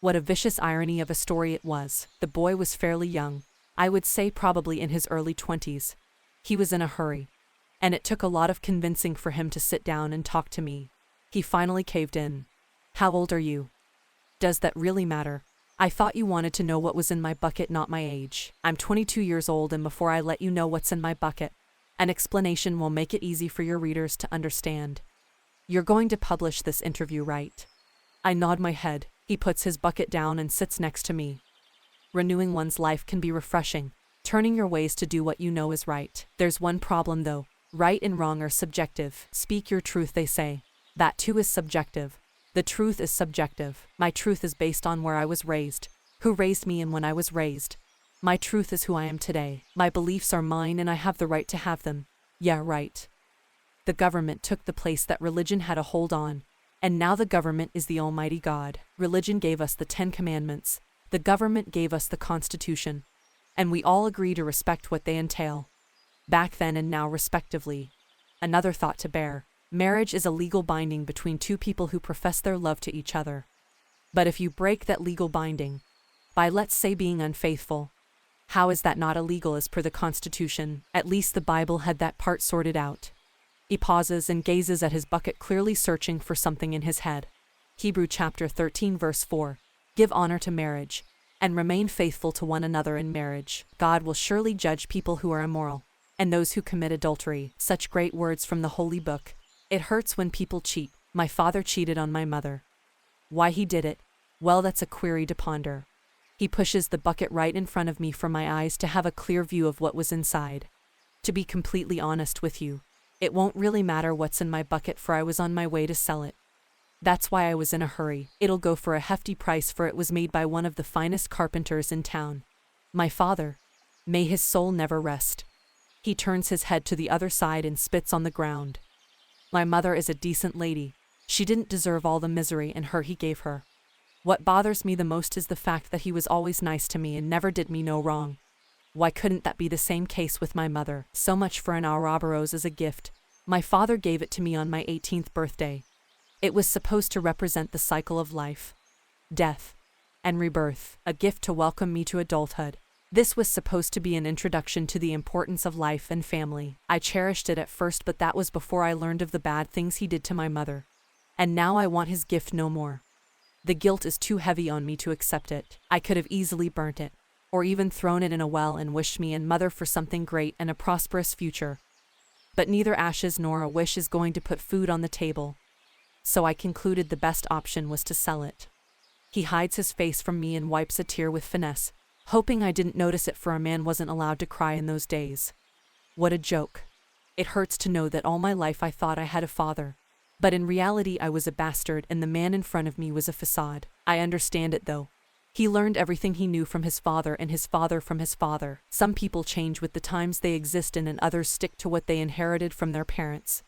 What a vicious irony of a story it was. The boy was fairly young. I would say probably in his early 20s. He was in a hurry. And it took a lot of convincing for him to sit down and talk to me. He finally caved in. How old are you? Does that really matter? I thought you wanted to know what was in my bucket, not my age. I'm 22 years old, and before I let you know what's in my bucket, an explanation will make it easy for your readers to understand. You're going to publish this interview, right? I nod my head. He puts his bucket down and sits next to me. Renewing one's life can be refreshing, turning your ways to do what you know is right. There's one problem though. Right and wrong are subjective. Speak your truth, they say. That too is subjective. The truth is subjective. My truth is based on where I was raised, who raised me, and when I was raised. My truth is who I am today. My beliefs are mine, and I have the right to have them. Yeah, right. The government took the place that religion had a hold on, and now the government is the Almighty God. Religion gave us the 10 Commandments. The government gave us the Constitution. And we all agree to respect what they entail. Back then and now, respectively. Another thought to bear. Marriage is a legal binding between two people who profess their love to each other. But if you break that legal binding, by let's say being unfaithful, how is that not illegal as per the Constitution? At least the Bible had that part sorted out. He pauses and gazes at his bucket, clearly searching for something in his head. Hebrew chapter 13 verse 4. Give honor to marriage, and remain faithful to one another in marriage. God will surely judge people who are immoral, and those who commit adultery. Such great words from the Holy Book. It hurts when people cheat. My father cheated on my mother. Why he did it? Well, that's a query to ponder. He pushes the bucket right in front of me for my eyes to have a clear view of what was inside. To be completely honest with you, it won't really matter what's in my bucket, for I was on my way to sell it. That's why I was in a hurry. It'll go for a hefty price, for it was made by one of the finest carpenters in town. My father. May his soul never rest. He turns his head to the other side and spits on the ground. My mother is a decent lady. She didn't deserve all the misery and hurt he gave her. What bothers me the most is the fact that he was always nice to me and never did me no wrong. Why couldn't that be the same case with my mother? So much for an Ouroboros as a gift. My father gave it to me on my 18th birthday. It was supposed to represent the cycle of life, death, and rebirth, a gift to welcome me to adulthood. This was supposed to be an introduction to the importance of life and family. I cherished it at first, but that was before I learned of the bad things he did to my mother. And now I want his gift no more. The guilt is too heavy on me to accept it. I could have easily burnt it, or even thrown it in a well and wished me and mother for something great and a prosperous future. But neither ashes nor a wish is going to put food on the table. So I concluded the best option was to sell it. He hides his face from me and wipes a tear with finesse, hoping I didn't notice it, for a man wasn't allowed to cry in those days. What a joke. It hurts to know that all my life I thought I had a father. But in reality I was a bastard, and the man in front of me was a facade. I understand it though. He learned everything he knew from his father, and his father from his father. Some people change with the times they exist in, and others stick to what they inherited from their parents.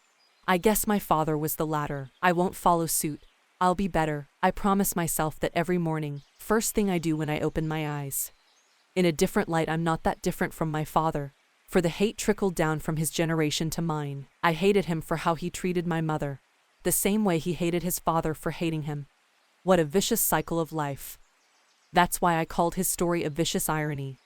I guess my father was the latter. I won't follow suit. I'll be better. I promise myself that every morning, first thing I do when I open my eyes. In a different light, I'm not that different from my father, for the hate trickled down from his generation to mine. I hated him for how he treated my mother, the same way he hated his father for hating him. What a vicious cycle of life. That's why I called his story a vicious irony.